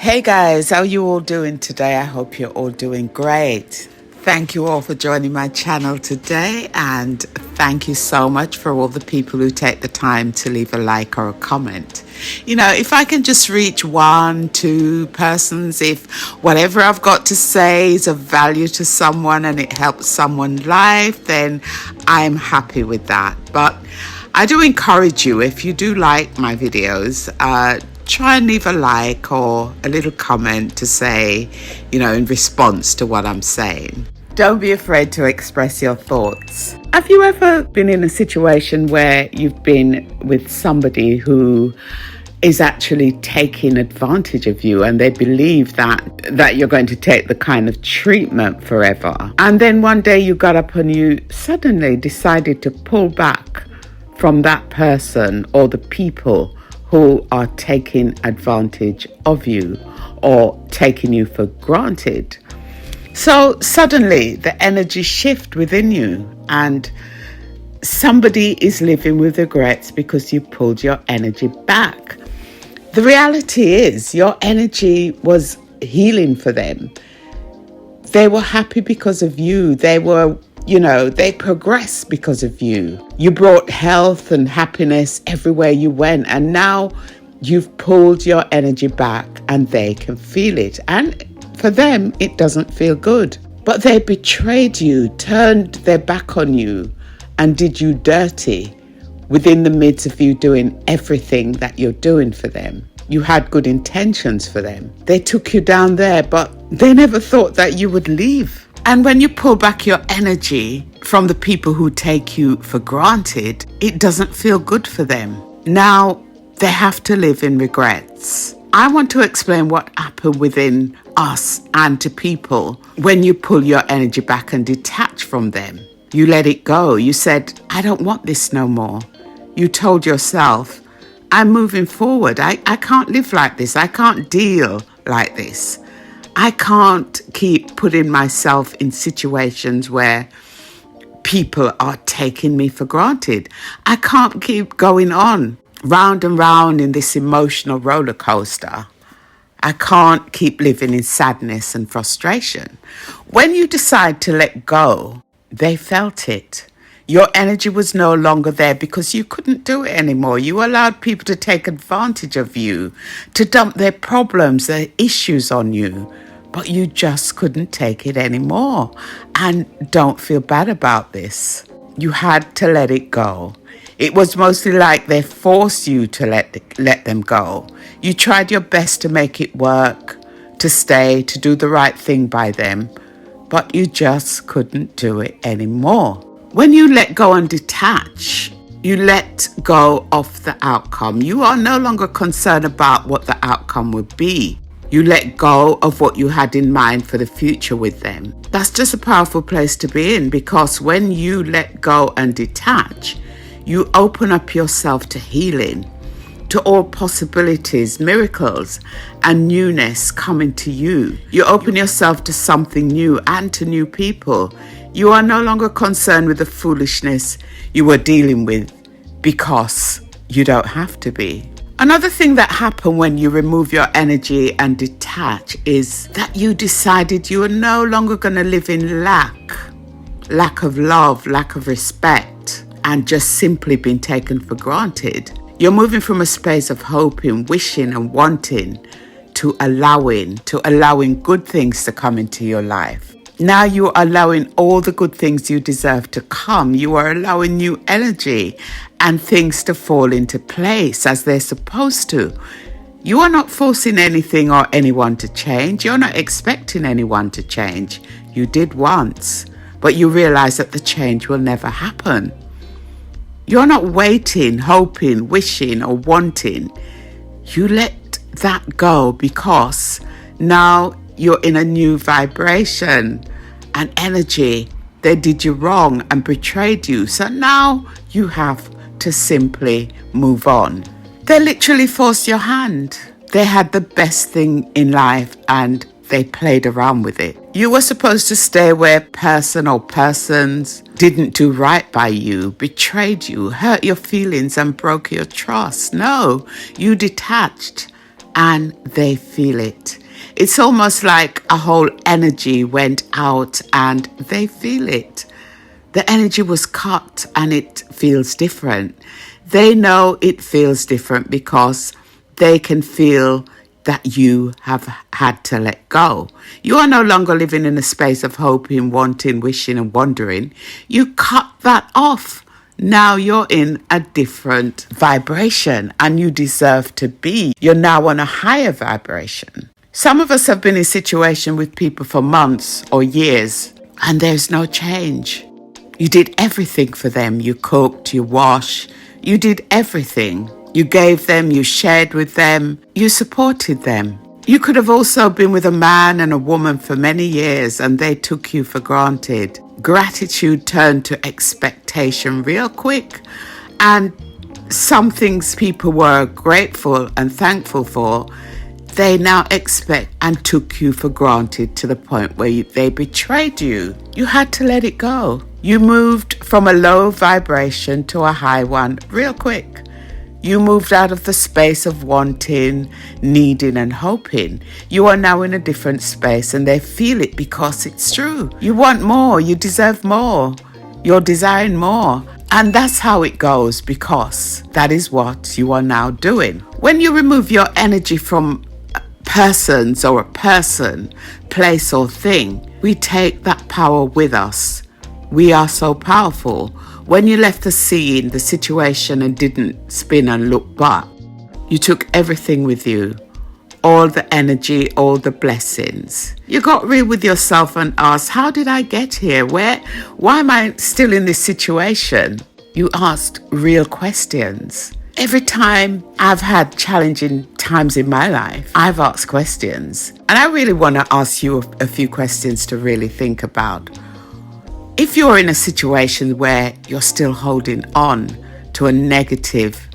Hey guys, how you all doing today? I hope you're all doing great. Thank you all for joining my channel today, and thank you so much for all the people who take the time to leave a like or a comment. You know, if I can just reach 1-2 persons, if whatever I've got to say is of value to someone and it helps someone's life, then I'm happy with that. But I do encourage you, if you do like my videos, try and leave a like or a little comment to say, in response to what I'm saying. Don't be afraid to express your thoughts. Have you ever been in a situation where you've been with somebody who is actually taking advantage of you, and they believe that you're going to take the kind of treatment forever? And then one day you got up and you suddenly decided to pull back from that person or the people who are taking advantage of you or taking you for granted. So suddenly the energy shift within you, and somebody is living with regrets because you pulled your energy back. The reality is your energy was healing for them. They were happy because of you. They progressed because of you. You brought health and happiness everywhere you went, and now you've pulled your energy back and they can feel it. And for them, it doesn't feel good. But they betrayed you, turned their back on you, and did you dirty within the midst of you doing everything that you're doing for them. You had good intentions for them. They took you down there, but they never thought that you would leave. And when you pull back your energy from the people who take you for granted, it doesn't feel good for them. Now they have to live in regrets. I want to explain what happened within us and to people when you pull your energy back and detach from them. You let it go. You said, I don't want this no more. You told yourself, I'm moving forward. I can't live like this. I can't deal like this. I can't keep putting myself in situations where people are taking me for granted. I can't keep going on round and round in this emotional roller coaster. I can't keep living in sadness and frustration. When you decide to let go, they felt it. Your energy was no longer there because you couldn't do it anymore. You allowed people to take advantage of you, to dump their problems, their issues on you. But you just couldn't take it anymore. And don't feel bad about this. You had to let it go. It was mostly like they forced you to let them go. You tried your best to make it work, to stay, to do the right thing by them. But you just couldn't do it anymore. When you let go and detach, you let go of the outcome. You are no longer concerned about what the outcome would be. You let go of what you had in mind for the future with them. That's just a powerful place to be in, because when you let go and detach, you open up yourself to healing, to all possibilities, miracles, and newness coming to you. You open yourself to something new and to new people. You are no longer concerned with the foolishness you were dealing with, because you don't have to be. Another thing that happened when you remove your energy and detach is that you decided you are no longer going to live in lack of love, lack of respect, and just simply being taken for granted. You're moving from a space of hoping, wishing, and wanting to allowing good things to come into your life. Now you are allowing all the good things you deserve to come. You are allowing new energy and things to fall into place as they're supposed to. You are not forcing anything or anyone to change. You're not expecting anyone to change. You did once, but you realize that the change will never happen. You're not waiting, hoping, wishing, or wanting. You let that go because now you're in a new vibration and energy. They did you wrong and betrayed you. So now you have to simply move on. They literally forced your hand. They had the best thing in life and they played around with it. You were supposed to stay where person or persons didn't do right by you, betrayed you, hurt your feelings and broke your trust. No, you detached and they feel it. It's almost like a whole energy went out and they feel it. The energy was cut and it feels different. They know it feels different because they can feel that you have had to let go. You are no longer living in a space of hoping, wanting, wishing and wondering. You cut that off. Now you're in a different vibration and you deserve to be. You're now on a higher vibration. Some of us have been in situation with people for months or years and there's no change. You did everything for them. You cooked, you washed, you did everything. You gave them, you shared with them, you supported them. You could have also been with a man and a woman for many years and they took you for granted. Gratitude turned to expectation real quick, and some things people were grateful and thankful for, they now expect and took you for granted to the point where they betrayed you. You had to let it go. You moved from a low vibration to a high one real quick. You moved out of the space of wanting, needing and hoping. You are now in a different space and they feel it because it's true. You want more, you deserve more, you're desiring more. And that's how it goes because that is what you are now doing. When you remove your energy from persons or a person, place or thing, we take that power with us. We are so powerful. When you left the scene, the situation and didn't spin and look back, you took everything with you, all the energy, all the blessings. You got real with yourself and asked, how did I get here? Why am I still in this situation? You asked real questions. Every time I've had challenging times in my life, I've asked questions. And I really want to ask you a few questions to really think about. If you're in a situation where you're still holding on to a negative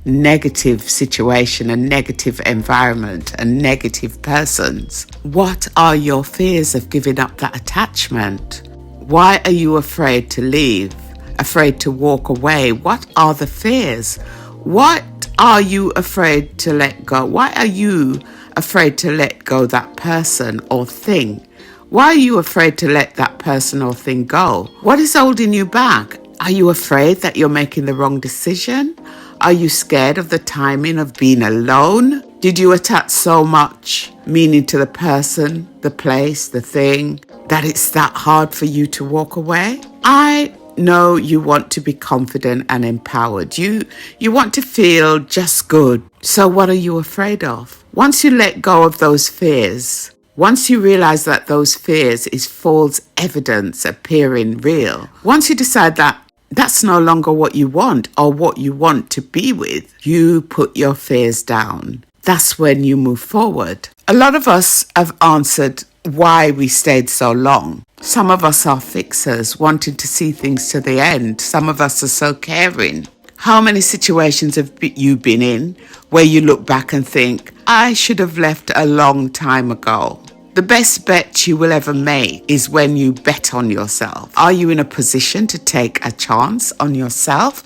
situation, a negative environment, and negative persons, what are your fears of giving up that attachment? Why are you afraid to leave? Afraid to walk away? What are the fears? What are you afraid to let go? Why are you afraid to let go that person or thing? Why are you afraid to let that person or thing go? What is holding you back? Are you afraid that you're making the wrong decision? Are you scared of the timing of being alone? Did you attach so much meaning to the person, the place, the thing, that it's that hard for you to walk away? I know you want to be confident and empowered. You want to feel just good. So what are you afraid of? Once you let go of those fears, once you realize that those fears is false evidence appearing real, once you decide that that's no longer what you want or what you want to be with, you put your fears down. That's when you move forward. A lot of us have answered why we stayed so long. Some of us are fixers, wanting to see things to the end. Some of us are so caring. How many situations have you been in where you look back and think, I should have left a long time ago? The best bet you will ever make is when you bet on yourself. Are you in a position to take a chance on yourself?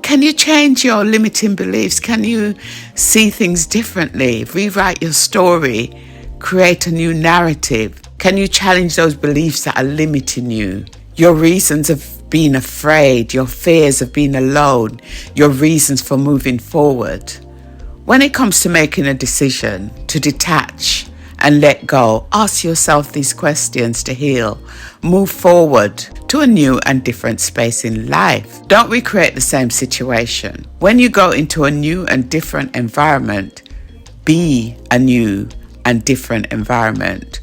Can you change your limiting beliefs? Can you see things differently? Rewrite your story? Create a new narrative? Can you challenge those beliefs that are limiting you? Your reasons of being afraid, your fears of being alone, your reasons for moving forward. When it comes to making a decision to detach and let go, ask yourself these questions to heal. Move forward to a new and different space in life. Don't recreate the same situation. When you go into a new and different environment, be a new and different environment.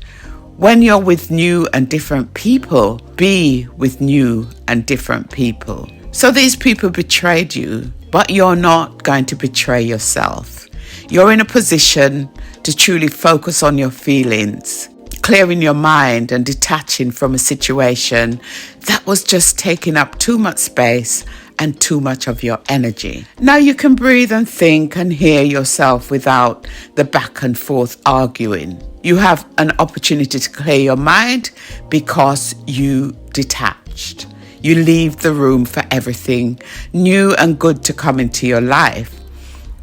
When you're with new and different people, be with new and different people. So these people betrayed you, but you're not going to betray yourself. You're in a position to truly focus on your feelings, clearing your mind and detaching from a situation that was just taking up too much space and too much of your energy. Now you can breathe and think and hear yourself without the back and forth arguing. You have an opportunity to clear your mind because you detached. You leave the room for everything new and good to come into your life.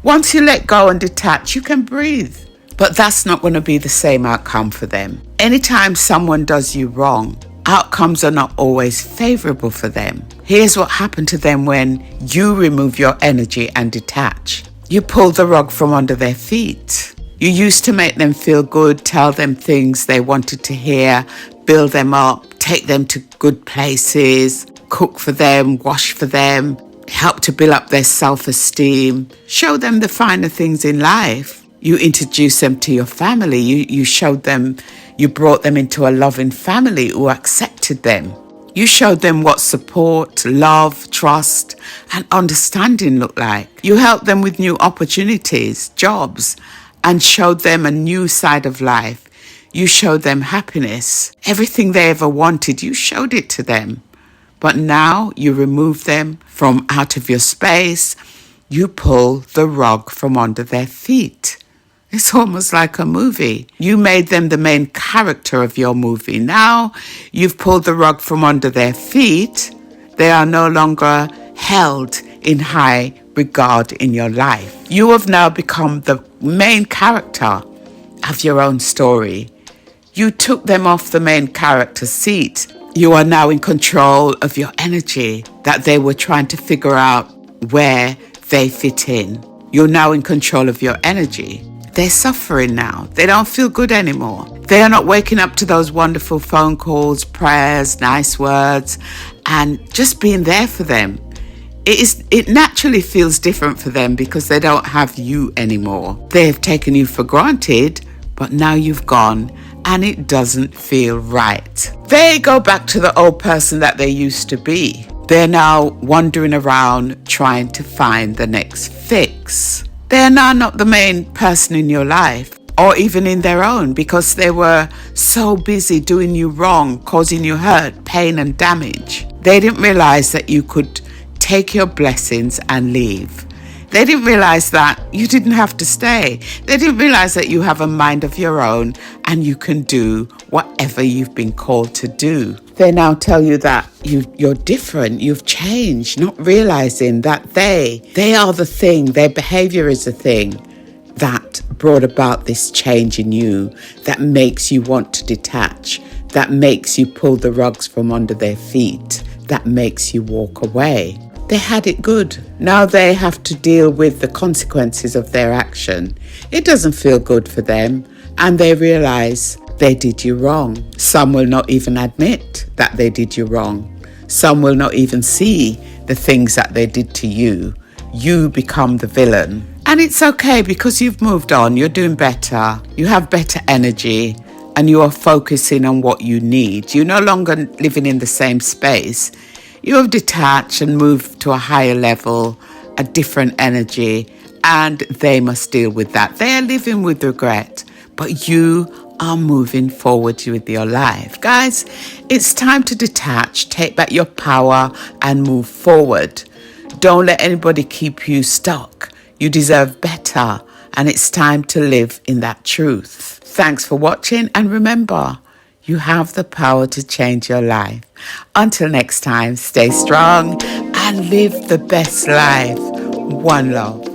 Once you let go and detach, you can breathe. But that's not going to be the same outcome for them. Anytime someone does you wrong, outcomes are not always favorable for them. Here's what happened to them when you remove your energy and detach. You pull the rug from under their feet. You used to make them feel good, tell them things they wanted to hear, build them up, take them to good places, cook for them, wash for them, help to build up their self-esteem, show them the finer things in life. You introduced them to your family. You showed them, you brought them into a loving family who accepted them. You showed them what support, love, trust, and understanding looked like. You helped them with new opportunities, jobs, and showed them a new side of life. You showed them happiness. Everything they ever wanted, you showed it to them. But now you remove them from out of your space. You pull the rug from under their feet. It's almost like a movie. You made them the main character of your movie. Now you've pulled the rug from under their feet. They are no longer held in high regard in your life. You have now become the main character of your own story. You took them off the main character seat. You are now in control of your energy that they were trying to figure out where they fit in. You're now in control of your energy. They're suffering now. They don't feel good anymore. They are not waking up to those wonderful phone calls, prayers, nice words, and just being there for them. It naturally feels different for them because they don't have you anymore. They've taken you for granted, but now you've gone and it doesn't feel right. They go back to the old person that they used to be. They're now wandering around trying to find the next fix. They are now not the main person in your life or even in their own because they were so busy doing you wrong, causing you hurt, pain and damage. They didn't realize that you could take your blessings and leave. They didn't realize that you didn't have to stay. They didn't realize that you have a mind of your own and you can do whatever you've been called to do. They now tell you that you're different, you've changed, not realizing that they are the thing, their behavior is the thing that brought about this change in you, that makes you want to detach, that makes you pull the rugs from under their feet, that makes you walk away. They had it good. Now they have to deal with the consequences of their action. It doesn't feel good for them, and they realize they did you wrong. Some will not even admit that they did you wrong. Some will not even see the things that they did to you. You become the villain. And it's okay because you've moved on. You're doing better. You have better energy and you are focusing on what you need. You're no longer living in the same space. You have detached and moved to a higher level, a different energy, and they must deal with that. They are living with regret, but you are moving forward with your life. Guys, it's time to detach, take back your power and move forward. Don't let anybody keep you stuck. You deserve better, and it's time to live in that truth. Thanks for watching, and remember, you have the power to change your life. Until next time, stay strong and live the best life. One love.